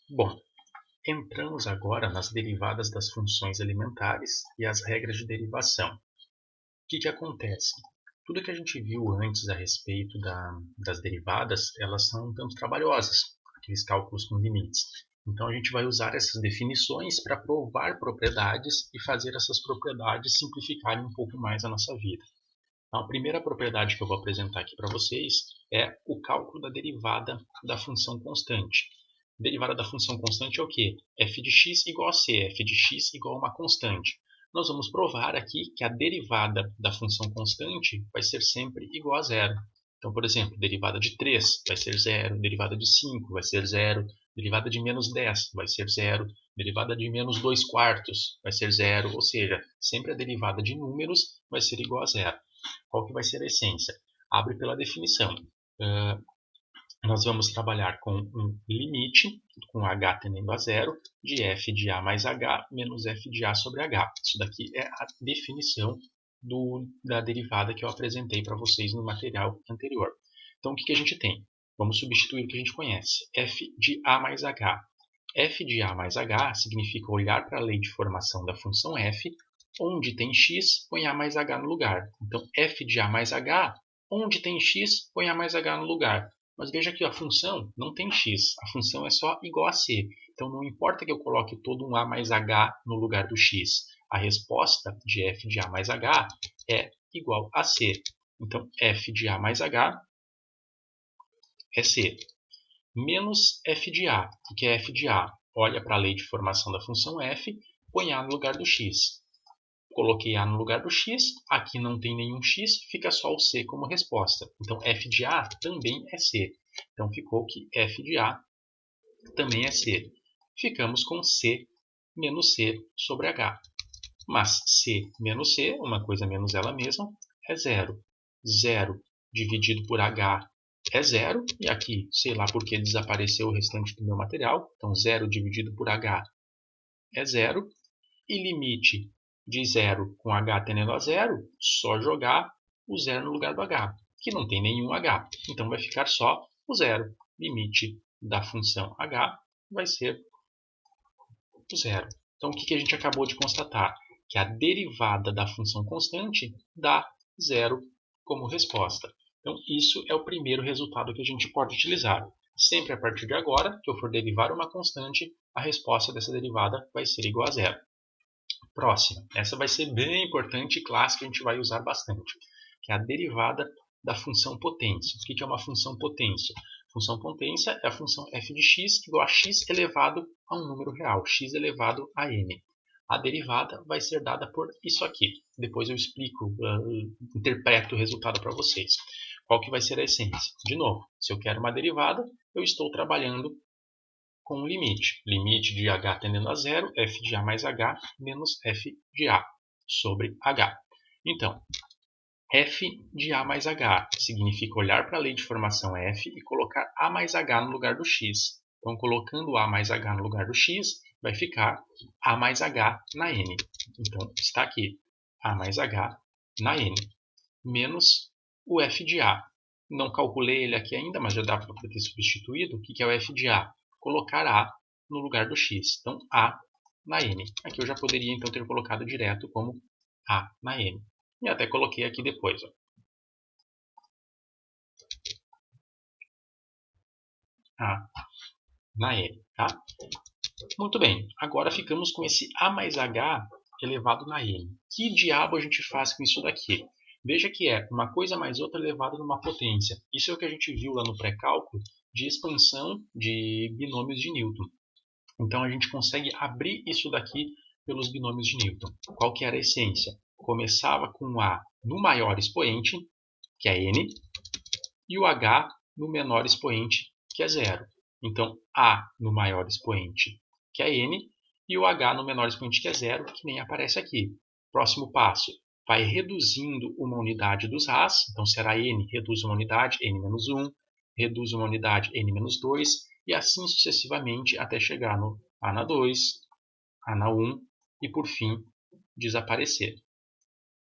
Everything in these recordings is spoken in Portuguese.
Bom, entramos agora nas derivadas das funções elementares e as regras de derivação. O que acontece? Tudo que a gente viu antes a respeito das derivadas, elas são um tanto trabalhosas, aqueles cálculos com limites. Então a gente vai usar essas definições para provar propriedades e fazer essas propriedades simplificarem um pouco mais a nossa vida. Então, a primeira propriedade que eu vou apresentar aqui para vocês é o cálculo da derivada da função constante. Derivada da função constante é o quê? F de x igual a c, f de x igual a uma constante. Nós vamos provar aqui que a derivada da função constante vai ser sempre igual a zero. Então, por exemplo, derivada de 3 vai ser zero, derivada de 5 vai ser zero, derivada de menos 10 vai ser zero, derivada de menos 2 quartos vai ser zero, ou seja, sempre a derivada de números vai ser igual a zero. Qual que vai ser a essência? Abre pela definição. Nós vamos trabalhar com um limite, com h tendendo a zero, de f de a mais h menos f de a sobre h. Isso daqui é a definição da derivada que eu apresentei para vocês no material anterior. Então, o que a gente tem? Vamos substituir o que a gente conhece. F de a mais h. F de a mais h significa olhar para a lei de formação da função f. Onde tem x, põe a mais h no lugar. Então, f de a mais h, onde tem x, põe a mais h no lugar. Mas veja que a função não tem x, a função é só igual a c. Então, não importa que eu coloque todo um a mais h no lugar do x. A resposta de f de a mais h é igual a c. Então, f de a mais h é c. Menos f de a. O que é f de a? Olha para a lei de formação da função f, põe a no lugar do x. Coloquei a no lugar do x, aqui não tem nenhum x, fica só o c como resposta. Então, f de a também é c. Então, ficou que f de a também é c. Ficamos com c menos c sobre h. Mas c menos c, uma coisa menos ela mesma, é zero. Zero dividido por h é zero. E aqui, sei lá por que desapareceu o restante do meu material. Então, zero dividido por h é zero. E limite de zero com h tendendo a zero, só jogar o zero no lugar do h, que não tem nenhum h. Então vai ficar só o zero. Limite da função h vai ser o zero. Então o que a gente acabou de constatar? Que a derivada da função constante dá zero como resposta. Então isso é o primeiro resultado que a gente pode utilizar. Sempre a partir de agora, que eu for derivar uma constante, a resposta dessa derivada vai ser igual a zero. Próxima. Essa vai ser bem importante e clássica, a gente vai usar bastante, que é a derivada da função potência. O que é uma função potência? Função potência é a função f de x igual a x elevado a um número real, x elevado a n. A derivada vai ser dada por isso aqui. Depois eu explico, interpreto o resultado para vocês. Qual que vai ser a essência? De novo, se eu quero uma derivada, eu estou trabalhando com um limite. Limite de h tendendo a zero, f de a mais h menos f de a sobre h. Então, f de a mais h significa olhar para a lei de formação f e colocar a mais h no lugar do x. Então, colocando a mais h no lugar do x, vai ficar a mais h na n. Então, está aqui a mais h na n, menos o f de a. Não calculei ele aqui ainda, mas já dá para ter substituído. O que é o f de a? Colocar a no lugar do x. Então, a na n. Aqui eu já poderia então ter colocado direto como a na n. E até coloquei aqui depois. Ó. A na n. Tá? Muito bem. Agora ficamos com esse a mais h elevado na n. Que diabo a gente faz com isso daqui? Veja que é uma coisa mais outra elevada numa potência. Isso é o que a gente viu lá no pré-cálculo de expansão de binômios de Newton. Então a gente consegue abrir isso daqui pelos binômios de Newton. Qual que era a essência? Começava com a no maior expoente, que é n, e o h no menor expoente, que é zero. Então a no maior expoente, que é n, e o h no menor expoente, que é zero, que nem aparece aqui. Próximo passo, vai reduzindo uma unidade dos A's, então será n, reduz uma unidade, n-1, reduz uma unidade, n-2, e assim sucessivamente até chegar no a na 2, a na 1 e por fim desaparecer.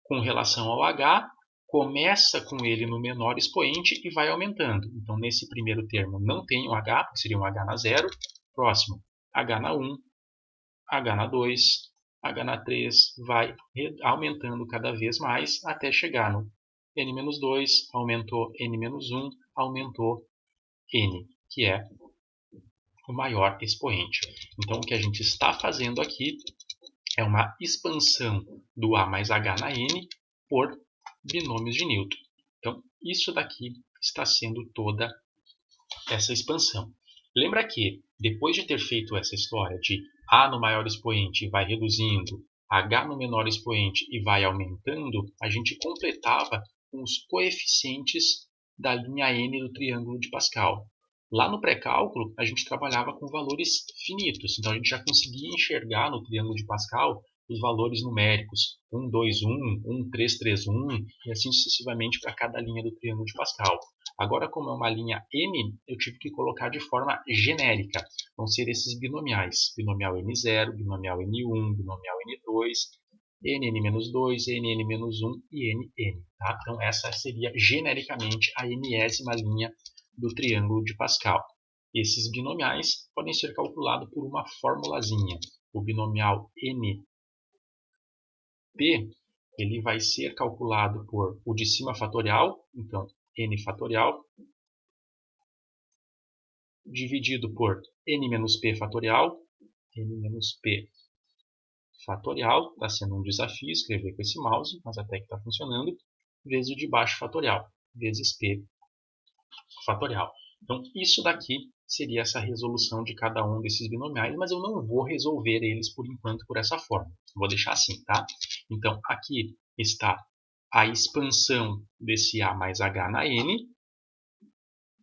Com relação ao h, começa com ele no menor expoente e vai aumentando. Então nesse primeiro termo não tem o h, seria um h na 0. Próximo, H na 1, H na 2, H na 3, vai aumentando cada vez mais até chegar no N-2, aumentou N-1, aumentou N, que é o maior expoente. Então, o que a gente está fazendo aqui é uma expansão do A mais H na N por binômios de Newton. Então, isso daqui está sendo toda essa expansão. Lembra que, depois de ter feito essa história de A no maior expoente vai reduzindo, H no menor expoente e vai aumentando, a gente completava com os coeficientes da linha N do triângulo de Pascal. Lá no pré-cálculo, a gente trabalhava com valores finitos, então a gente já conseguia enxergar no triângulo de Pascal os valores numéricos 1, 2, 1, 1, 3, 3, 1 e assim sucessivamente para cada linha do triângulo de Pascal. Agora, como é uma linha N, eu tive que colocar de forma genérica. Vão ser esses binomiais. Binomial N0, binomial N1, binomial N2, NN-2, NN-1 e NN. Tá? Então, essa seria genericamente a enésima linha do triângulo de Pascal. Esses binomiais podem ser calculados por uma formulazinha. O binomial NP ele vai ser calculado por o de cima fatorial, então n fatorial, dividido por n-p fatorial, n-p fatorial, está sendo um desafio escrever com esse mouse, mas até que está funcionando, vezes o de baixo fatorial, vezes p fatorial. Então, isso daqui seria essa resolução de cada um desses binomiais, mas eu não vou resolver eles por enquanto por essa forma. Vou deixar assim, tá? Então, aqui está a expansão desse A mais H na N,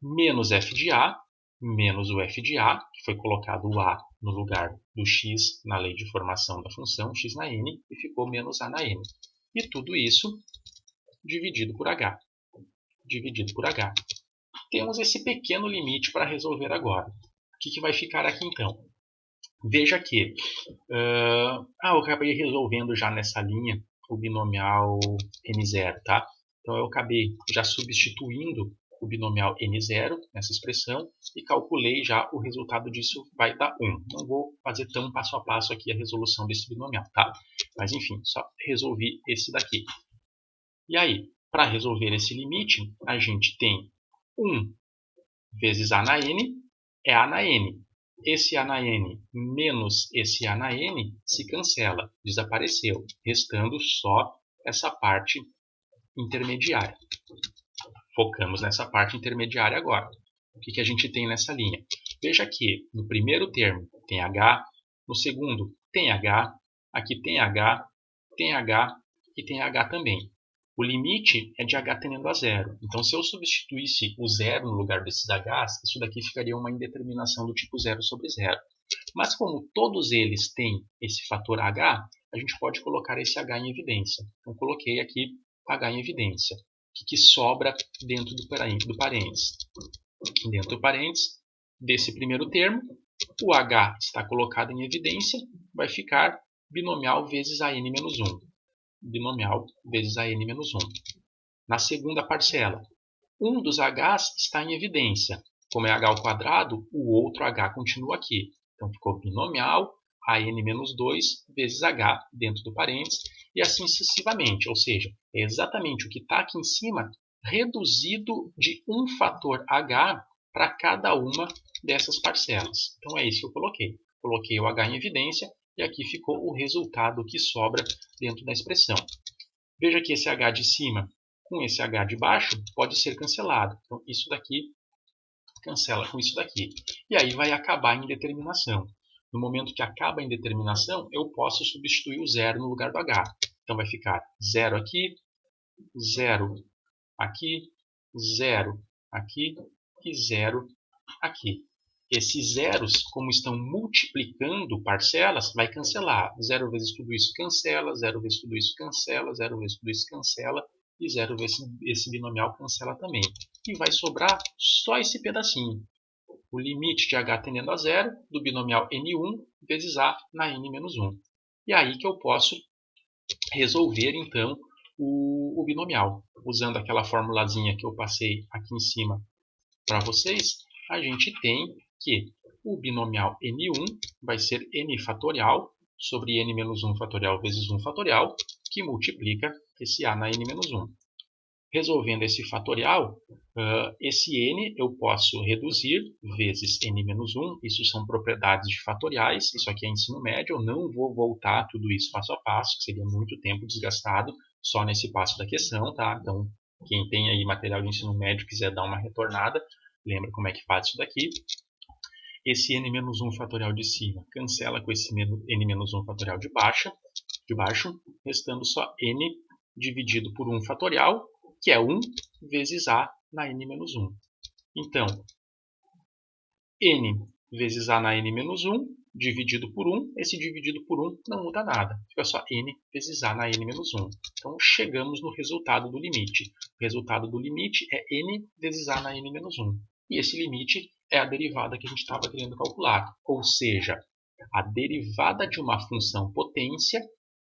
menos f de A, menos o f de A, que foi colocado o A no lugar do x na lei de formação da função, x na N, e ficou menos A na N. E tudo isso dividido por H. Dividido por H. Temos esse pequeno limite para resolver agora. O que vai ficar aqui então? Veja que eu acabei resolvendo já nessa linha o binomial N0, tá? Então eu acabei já substituindo o binomial N0 nessa expressão e calculei já o resultado disso vai dar 1. Não vou fazer tão passo a passo aqui a resolução desse binomial, tá? Mas enfim, só resolvi esse daqui. E aí, para resolver esse limite, a gente tem 1 vezes A na N é A na N. Esse A na N menos esse A na N se cancela, desapareceu, restando só essa parte intermediária. Focamos nessa parte intermediária agora. O que a gente tem nessa linha? Veja que no primeiro termo tem H, no segundo tem H, aqui tem H, tem H e tem H também. O limite é de H tendendo a zero. Então, se eu substituísse o zero no lugar desses Hs, isso daqui ficaria uma indeterminação do tipo zero sobre zero. Mas como todos eles têm esse fator H, a gente pode colocar esse H em evidência. Então, coloquei aqui H em evidência. O que sobra dentro do parênteses? Dentro do parênteses desse primeiro termo, o H está colocado em evidência, vai ficar binomial vezes a n-1. Binomial vezes a n-1. Na segunda parcela, um dos H's está em evidência. Como é H ao quadrado, o outro H continua aqui. Então, ficou binomial a n-2 vezes H dentro do parênteses e assim sucessivamente. Ou seja, é exatamente o que está aqui em cima reduzido de um fator H para cada uma dessas parcelas. Então, é isso que eu coloquei. Coloquei o H em evidência e aqui ficou o resultado que sobra dentro da expressão. Veja que esse H de cima com esse H de baixo pode ser cancelado. Então, isso daqui cancela com isso daqui. E aí vai acabar a indeterminação. No momento que acaba a indeterminação, eu posso substituir o zero no lugar do H. Então, vai ficar 0 aqui, 0 aqui, 0 aqui e 0 aqui. Esses zeros, como estão multiplicando parcelas, vai cancelar. 0 vezes tudo isso cancela, 0 vezes tudo isso cancela, 0 vezes tudo isso cancela e 0 vezes esse binomial cancela também. E vai sobrar só esse pedacinho. O limite de H tendendo a zero do binomial N1 vezes A na N-1. E aí que eu posso resolver, então, o binomial. Usando aquela formulazinha que eu passei aqui em cima para vocês, a gente tem que o binomial n1 vai ser n fatorial sobre n menos 1 fatorial vezes 1 fatorial, que multiplica esse a na n menos 1. Resolvendo esse fatorial, esse n eu posso reduzir vezes n menos 1. Isso são propriedades de fatoriais. Isso aqui é ensino médio. Eu não vou voltar tudo isso passo a passo, que seria muito tempo desgastado só nesse passo da questão, tá? Então, quem tem aí material de ensino médio e quiser dar uma retornada, lembra como é que faz isso daqui. Esse n menos 1 fatorial de cima cancela com esse n menos 1 fatorial de baixo, restando só n dividido por 1 fatorial, que é 1 vezes a na n menos 1. Então, n vezes a na n menos 1 dividido por 1, esse dividido por 1 não muda nada, fica só n vezes a na n menos 1. Então, chegamos no resultado do limite. O resultado do limite é n vezes a na n menos 1. E esse limite é a derivada que a gente estava querendo calcular. Ou seja, a derivada de uma função potência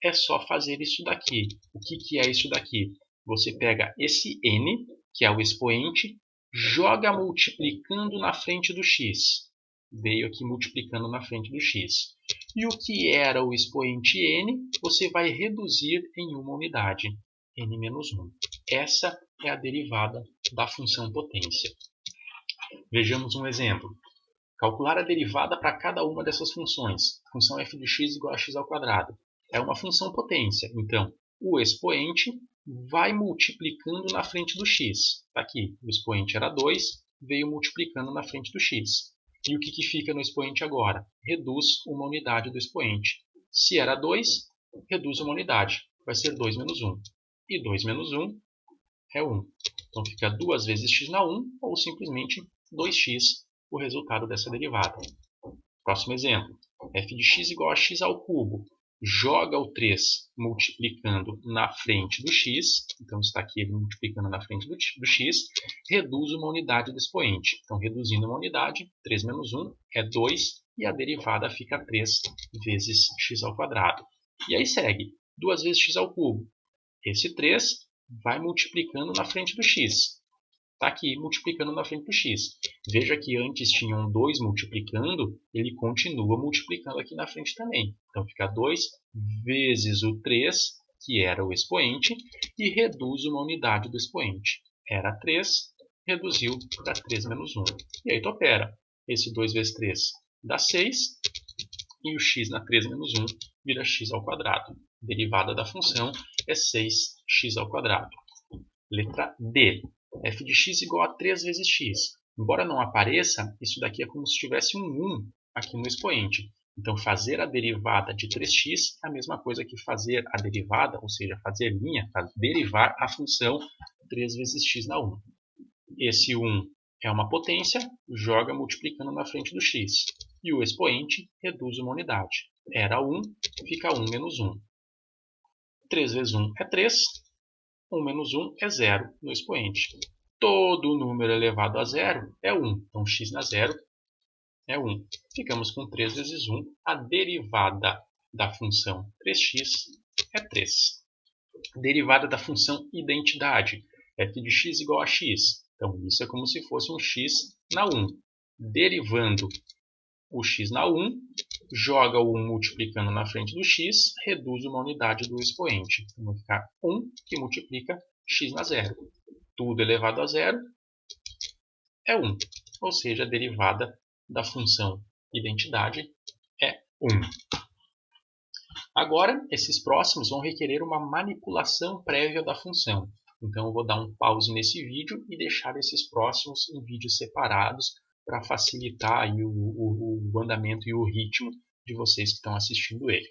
é só fazer isso daqui. O que é isso daqui? Você pega esse n, que é o expoente, joga multiplicando na frente do x. Veio aqui multiplicando na frente do x. E o que era o expoente n, você vai reduzir em uma unidade, n menos 1. Essa é a derivada da função potência. Vejamos um exemplo. Calcular a derivada para cada uma dessas funções. Função f de x igual a x ao quadrado. É uma função potência. Então, o expoente vai multiplicando na frente do x. Tá aqui, o expoente era 2, veio multiplicando na frente do x. E o que fica no expoente agora? Reduz uma unidade do expoente. Se era 2, reduz uma unidade. Vai ser 2 menos 1. E 2 menos 1 é 1. Então fica 2 vezes x na 1, ou simplesmente 2x, o resultado dessa derivada. Próximo exemplo. F de x igual a x ao cubo. Joga o 3 multiplicando na frente do x. Então está aqui ele multiplicando na frente do x. Reduz uma unidade do expoente. Então reduzindo uma unidade, 3 menos 1 é 2. E a derivada fica 3 vezes x ao quadrado. E aí segue. 2 vezes x ao cubo. Esse 3 vai multiplicando na frente do x. Está aqui multiplicando na frente do x. Veja que antes tinha um 2 multiplicando, ele continua multiplicando aqui na frente também. Então fica 2 vezes o 3, que era o expoente, e reduz uma unidade do expoente. Era 3, reduziu para 3 menos 1. E aí tu opera. Esse 2 vezes 3 dá 6, e o x na 3 menos 1 vira x ao quadrado. Derivada da função é 6x ao quadrado. Letra D. F de x igual a 3 vezes x. Embora não apareça, isso daqui é como se tivesse um 1 aqui no expoente. Então, fazer a derivada de 3x é a mesma coisa que fazer a derivada, ou seja, fazer linha, derivar a função 3 vezes x na 1. Esse 1 é uma potência, joga multiplicando na frente do x. E o expoente reduz uma unidade. Era 1, fica 1 menos 1. 3 vezes 1 é 3. 1 menos 1 é 0 no expoente. Todo número elevado a 0 é 1. Então, x na 0 é 1. Ficamos com 3 vezes 1. A derivada da função 3x é 3. Derivada da função identidade. F de x igual a x. Então, isso é como se fosse um x na 1. Derivando o x na 1, joga o 1 multiplicando na frente do x, reduz uma unidade do expoente. Então, vai ficar 1 que multiplica x na 0. Tudo elevado a 0 é 1. Ou seja, a derivada da função identidade é 1. Agora, esses próximos vão requerer uma manipulação prévia da função. Então, eu vou dar um pause nesse vídeo e deixar esses próximos em vídeos separados para facilitar aí o andamento e o ritmo de vocês que estão assistindo ele.